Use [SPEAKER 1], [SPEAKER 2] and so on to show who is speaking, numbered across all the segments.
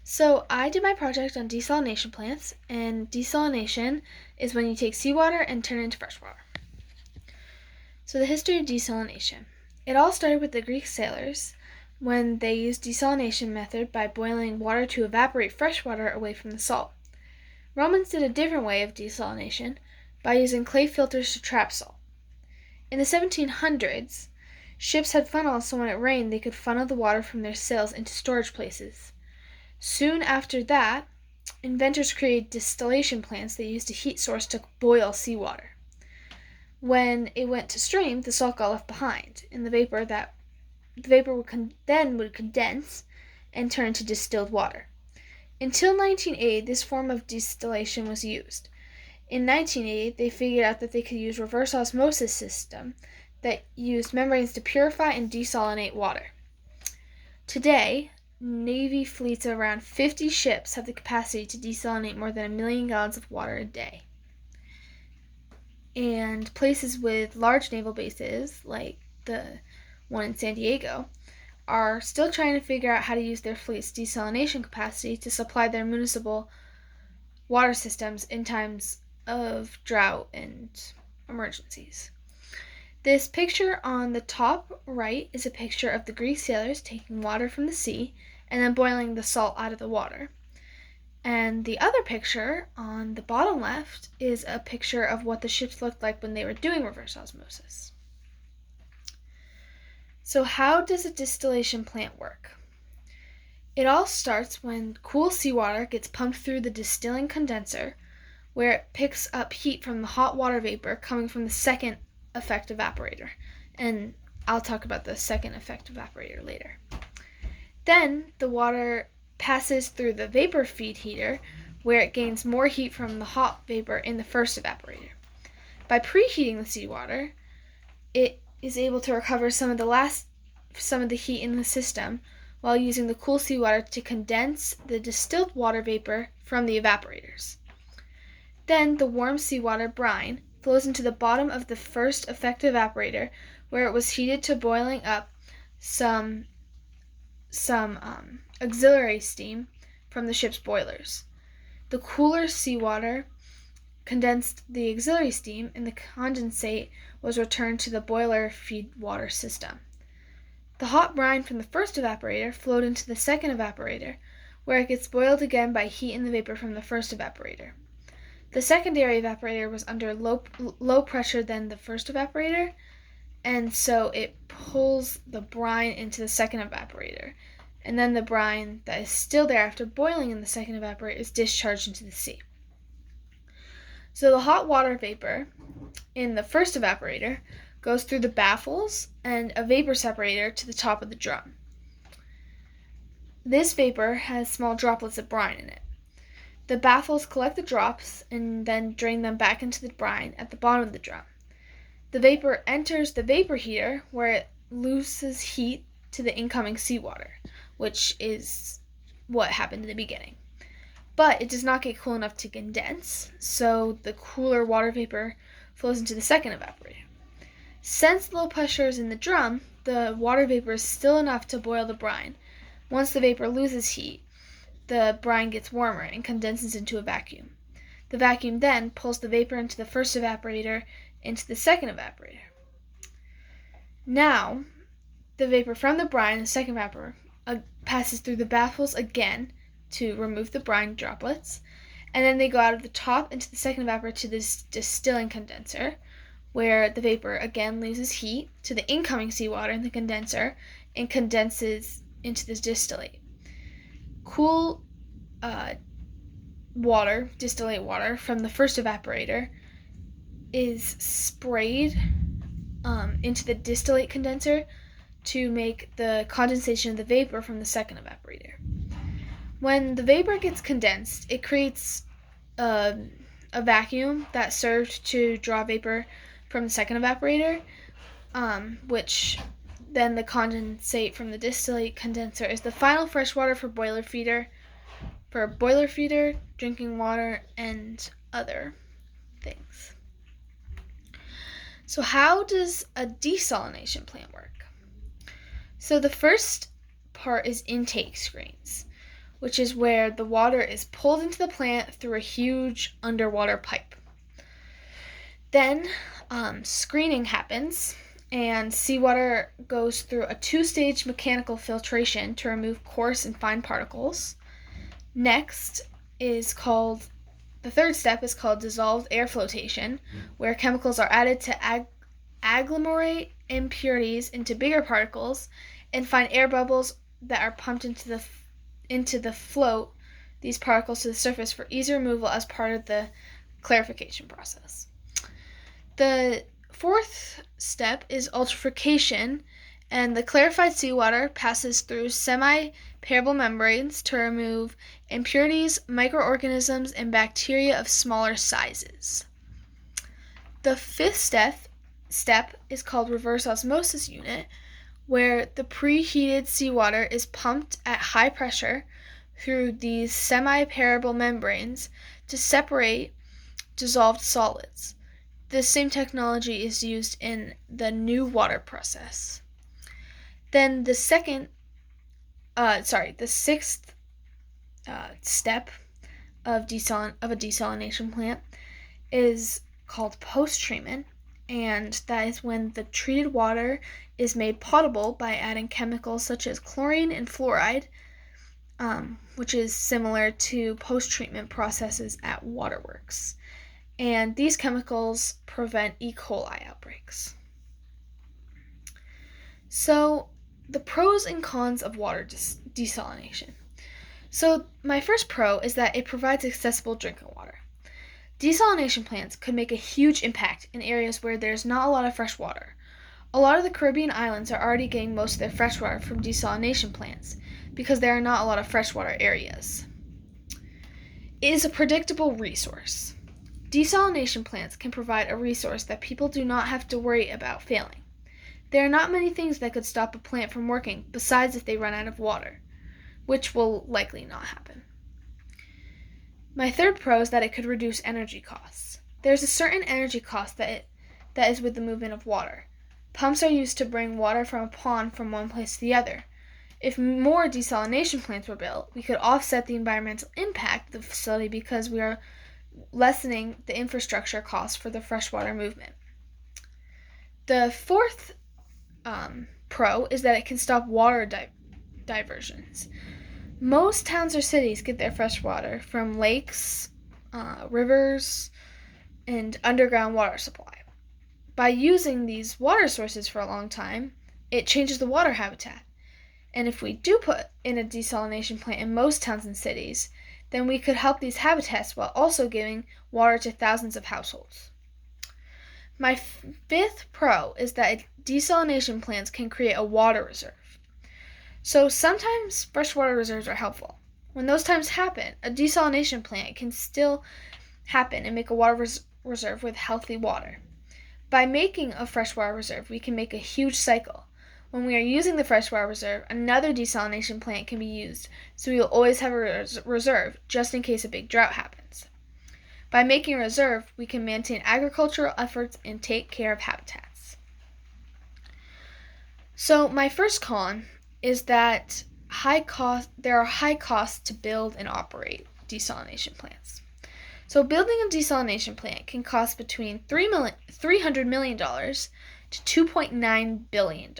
[SPEAKER 1] So I did my project on desalination plants, and desalination is when you take seawater and turn it into fresh water. So the history of desalination. It all started with the Greek sailors when they used desalination method by boiling water to evaporate fresh water away from the salt. Romans did a different way of desalination by using clay filters to trap salt. In the 1700s, ships had funnels so when it rained they could funnel the water from their sails into storage places. Soon after that, inventors created distillation plants they used a heat source to boil seawater. When it went to stream, the salt got left behind, and the vapor would condense and turn into distilled water. Until 1980, this form of distillation was used. In 1980, they figured out that they could use reverse osmosis system that used membranes to purify and desalinate water. Today, Navy fleets of around 50 ships have the capacity to desalinate more than 1 million gallons of water a day. And places with large naval bases, like the one in San Diego, are still trying to figure out how to use their fleet's desalination capacity to supply their municipal water systems in times of drought and emergencies. This picture on the top right is a picture of the Greek sailors taking water from the sea and then boiling the salt out of the water. And the other picture on the bottom left is a picture of what the ships looked like when they were doing reverse osmosis. So how does a distillation plant work? It all starts when cool seawater gets pumped through the distilling condenser, where it picks up heat from the hot water vapor coming from the second effect evaporator. And I'll talk about the second effect evaporator later. Then the water passes through the vapor feed heater, where it gains more heat from the hot vapor in the first evaporator. By preheating the seawater, it is able to recover some of the heat in the system while using the cool seawater to condense the distilled water vapor from the evaporators. Then the warm seawater brine flows into the bottom of the first effective evaporator, where it was heated to boiling up some auxiliary steam from the ship's boilers. The cooler seawater condensed the auxiliary steam, and the condensate was returned to the boiler feed water system. The hot brine from the first evaporator flowed into the second evaporator, where it gets boiled again by heat in the vapor from the first evaporator. The secondary evaporator was under low pressure than the first evaporator, and so it pulls the brine into the second evaporator, and then the brine that is still there after boiling in the second evaporator is discharged into the sea. So the hot water vapor in the first evaporator goes through the baffles and a vapor separator to the top of the drum. This vapor has small droplets of brine in it. The baffles collect the drops and then drain them back into the brine at the bottom of the drum. The vapor enters the vapor heater, where it loses heat to the incoming seawater, which is what happened in the beginning. But it does not get cool enough to condense, so the cooler water vapor flows into the second evaporator. Since low pressure is in the drum, the water vapor is still enough to boil the brine. Once the vapor loses heat, the brine gets warmer and condenses into a vacuum. The vacuum then pulls the vapor into the first evaporator into the second evaporator. Now, the vapor from the brine in the second evaporator passes through the baffles again to remove the brine droplets, and then they go out of the top into the second evaporator to this distilling condenser, where the vapor again loses heat to the incoming seawater in the condenser and condenses into this distillate. Cool distillate water from the first evaporator is sprayed into the distillate condenser to make the condensation of the vapor from the second evaporator. When the vapor gets condensed, it creates a vacuum that served to draw vapor from the second evaporator, which then the condensate from the distillate condenser is the final fresh water for boiler feeder, drinking water, and other things. So how does a desalination plant work? So the first part is intake screens, which is where the water is pulled into the plant through a huge underwater pipe. Then screening happens, and seawater goes through a two-stage mechanical filtration to remove coarse and fine particles. Next is called The third step is called dissolved air flotation, where chemicals are added to agglomerate impurities into bigger particles and find air bubbles that are pumped into the float these particles to the surface for easy removal as part of the clarification process. The fourth step is ultrafiltration, and the clarified seawater passes through semi-permeable membranes to remove impurities, microorganisms, and bacteria of smaller sizes. The fifth step is called reverse osmosis unit, where the preheated seawater is pumped at high pressure through these semi-permeable membranes to separate dissolved solids. This same technology is used in the new water process. Then the sixth step of a desalination plant is called post-treatment, and that is when the treated water is made potable by adding chemicals such as chlorine and fluoride, which is similar to post-treatment processes at waterworks. And these chemicals prevent E. coli outbreaks. So, the pros and cons of water desalination. So, my first pro is that it provides accessible drinking water. Desalination plants could make a huge impact in areas where there's not a lot of fresh water. A lot of the Caribbean islands are already getting most of their fresh water from desalination plants because there are not a lot of freshwater areas. It is a predictable resource. Desalination plants can provide a resource that people do not have to worry about failing. There are not many things that could stop a plant from working besides if they run out of water, which will likely not happen. My third pro is that it could reduce energy costs. There's a certain energy cost that is with the movement of water. Pumps are used to bring water from a pond from one place to the other. If more desalination plants were built, we could offset the environmental impact of the facility because we are lessening the infrastructure costs for the freshwater movement. The fourth pro is that it can stop water diversions. Most towns or cities get their fresh water from lakes, rivers, and underground water supply. By using these water sources for a long time, it changes the water habitat. And if we do put in a desalination plant in most towns and cities, then we could help these habitats while also giving water to thousands of households. My fifth pro is that desalination plants can create a water reserve. So sometimes freshwater reserves are helpful. When those times happen, a desalination plant can still happen and make a water reserve with healthy water. By making a freshwater reserve, we can make a huge cycle. When we are using the freshwater reserve, another desalination plant can be used, so we will always have a reserve just in case a big drought happens. By making a reserve, we can maintain agricultural efforts and take care of habitats. So my first con is that there are high costs to build and operate desalination plants. So building a desalination plant can cost between $300 million to $2.9 billion.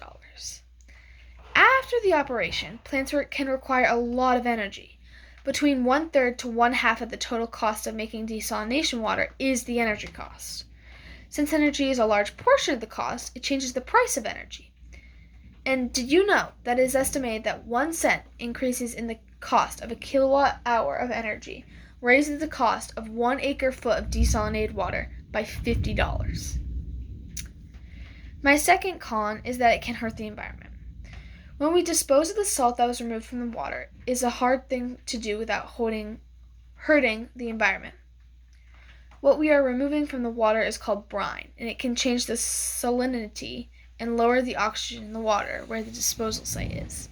[SPEAKER 1] After the operation, plants can require a lot of energy. Between 1/3 to 1/2 of the total cost of making desalination water is the energy cost. Since energy is a large portion of the cost, it changes the price of energy. And did you know that it is estimated that 1 cent increases in the cost of a kilowatt hour of energy raises the cost of 1 acre-foot of desalinated water by $50? My second con is that it can hurt the environment. When we dispose of the salt that was removed from the water, it is a hard thing to do without hurting the environment. What we are removing from the water is called brine, and it can change the salinity and lower the oxygen in the water where the disposal site is.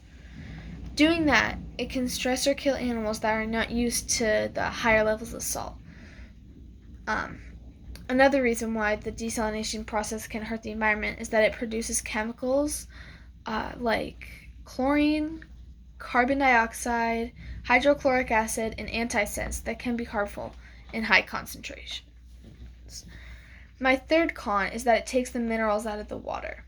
[SPEAKER 1] Doing that, it can stress or kill animals that are not used to the higher levels of salt. Another reason why the desalination process can hurt the environment is that it produces chemicals like chlorine, carbon dioxide, hydrochloric acid, and antisense that can be harmful in high concentrations. My third con is that it takes the minerals out of the water.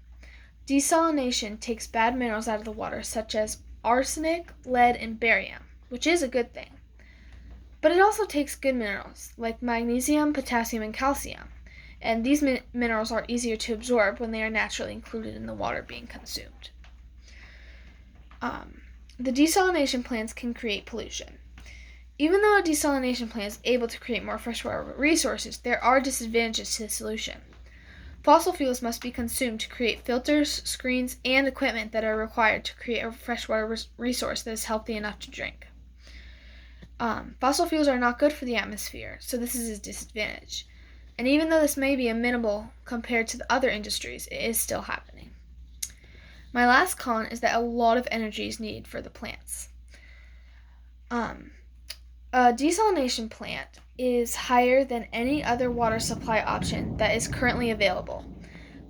[SPEAKER 1] Desalination takes bad minerals out of the water, such as arsenic, lead, and barium, which is a good thing. But it also takes good minerals, like magnesium, potassium, and calcium, and these minerals are easier to absorb when they are naturally included in the water being consumed. The desalination plants can create pollution. Even though a desalination plant is able to create more freshwater resources, there are disadvantages to the solution. Fossil fuels must be consumed to create filters, screens, and equipment that are required to create a freshwater resource that is healthy enough to drink. Fossil fuels are not good for the atmosphere, so this is a disadvantage. And even though this may be minimal compared to the other industries, it is still happening. My last con is that a lot of energy is needed for the plants. A desalination plant is higher than any other water supply option that is currently available.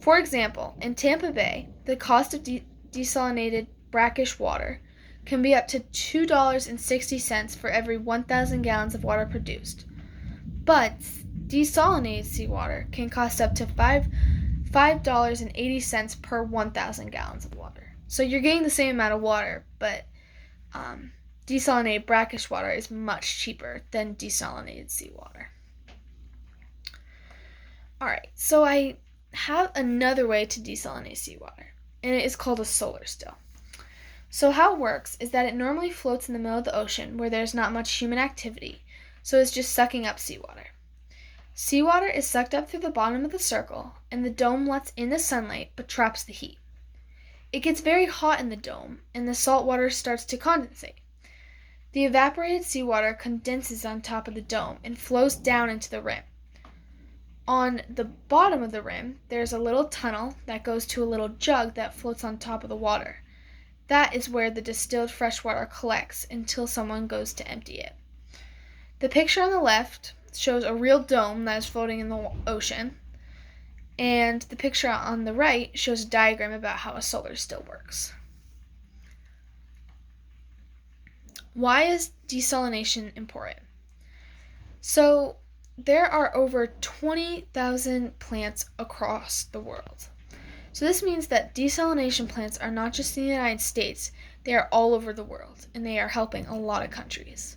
[SPEAKER 1] For example, in Tampa Bay, the cost of desalinated brackish water can be up to $2.60 for every 1,000 gallons of water produced. But desalinated seawater can cost up to $5.80 per 1,000 gallons of water. So you're getting the same amount of water, but desalinated brackish water is much cheaper than desalinated seawater. Alright, so I have another way to desalinate seawater, and it is called a solar still. So how it works is that it normally floats in the middle of the ocean where there's not much human activity, so it's just sucking up seawater. Seawater is sucked up through the bottom of the circle, and the dome lets in the sunlight but traps the heat. It gets very hot in the dome, and the salt water starts to condensate. The evaporated seawater condenses on top of the dome and flows down into the rim. On the bottom of the rim, there's a little tunnel that goes to a little jug that floats on top of the water. That is where the distilled fresh water collects until someone goes to empty it. The picture on the left shows a real dome that is floating in the ocean, and the picture on the right shows a diagram about how a solar still works. Why is desalination important? So, there are over 20,000 plants across the world. So this means that desalination plants are not just in the United States, they are all over the world, and they are helping a lot of countries.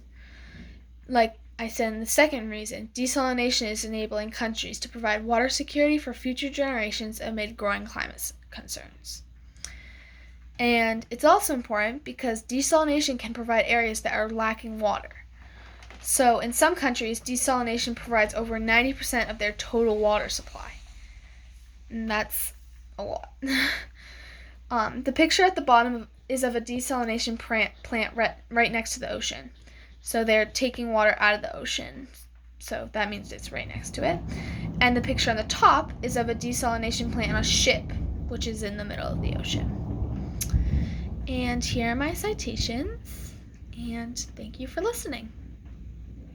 [SPEAKER 1] Like I said in the second reason, desalination is enabling countries to provide water security for future generations amid growing climate concerns. And it's also important because desalination can provide areas that are lacking water. So in some countries, desalination provides over 90% of their total water supply. And that's a lot. The picture at the bottom is of a desalination plant right next to the ocean. So they're taking water out of the ocean. So that means it's right next to it. And the picture on the top is of a desalination plant on a ship, which is in the middle of the ocean. And here are my citations, and thank you for listening.